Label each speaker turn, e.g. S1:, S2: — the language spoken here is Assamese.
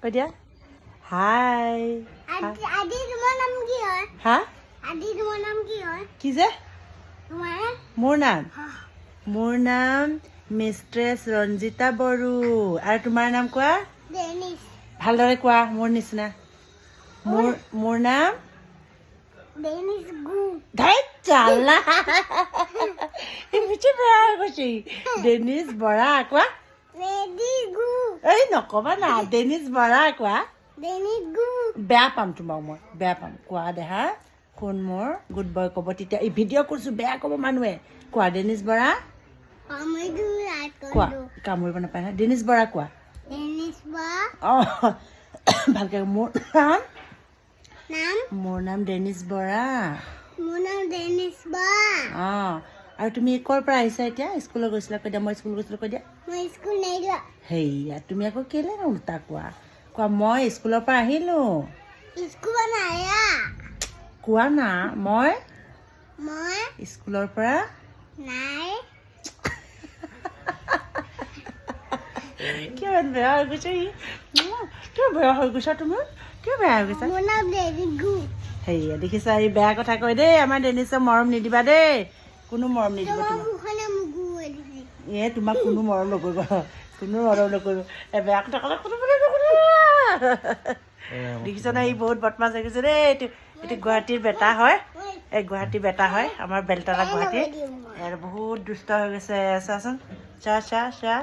S1: কৈ দিয়া হাই
S2: আদি তোমাৰ নাম কি হয়
S1: হা
S2: আদি তোমাৰ নাম কি হয়
S1: কি যে
S2: তোমাৰ
S1: মোৰ নাম মিষ্ট্ৰেছ ৰঞ্জিতা বড়ো আৰু তোমাৰ নাম কোৱা
S2: ডেনিছ
S1: ভালদৰে কোৱা মোৰ নিচিনা মোৰ নাম
S2: ডেনিছ গু
S1: ধেইত চালা ইমিছে বেয়া হৈ গৈছে ডেনিছ বৰা কোৱা
S2: ৰেডি গু
S1: এই নকবা না ডেনিছ বৰা কোৱা
S2: ডেনিছ গু
S1: বেয়া পাম তোমাক মই বেয়া পাম কোৱা দেহা শুন মোৰ গুড বয় ক'ব তেতিয়া এই ভিডিঅ' কৰিছোঁ বেয়া ক'ব মানুহে কোৱা ডেনিছ বৰা
S2: আমি তুমি ৰাত
S1: কোৱা
S2: কৰো
S1: কামুৰিব নাপায় নহয় ডেনিছ বৰা কোৱা
S2: ডেনিছ বা
S1: অঁ ভালকৈ
S2: নাম
S1: মোৰ নাম ডেনিছ বৰা
S2: মোৰ নাম ডেনিছ বা
S1: অঁ আৰু তুমি ক'ৰ পৰা আহিছা এতিয়া স্কুলত গৈছিলা কৈ দিয়া মই স্কুল গৈছিলোঁ কৈ দিয়া
S2: মই স্কুল নাই যোৱা
S1: সেয়া তুমি আকৌ কেলৈ উল্টা কোৱা কোৱা মই স্কুলৰ পৰা আহিলোঁ
S2: স্কুল নাইয়া
S1: কোৱা না মই
S2: মই
S1: স্কুলৰ পৰা
S2: নাই
S1: কিয় বেয়া হৈ গৈছে কিয় বেয়া হৈ গৈছা তুমি কিয় বেয়া হৈ গৈছা
S2: মোৰ নাম ডেনিছ গু
S1: সেয়া দেখিছা এই বেয়া কথা কয় দেই আমাৰ ডেনিছক মৰম নিদিবা দেই কোনো মৰম নিদিব
S2: তোমাৰ
S1: তোমাক
S2: মুখনে মুগু দিছে
S1: তোমাক কোনো মৰম নকৰিব কোনো মৰম নকৰিব বেয়া কথা ক'লে কোনো দেখিছা না ই বহুত বদমাছ হৈ গৈছে দেই এইটো গুৱাহাটীৰ বেটা হয় এই গুৱাহাটীৰ বেটা হয় আমাৰ বেলতলা গুৱাহাটীৰ আৰু বহুত দুষ্ট হৈ গৈছে চোৱাচোন চা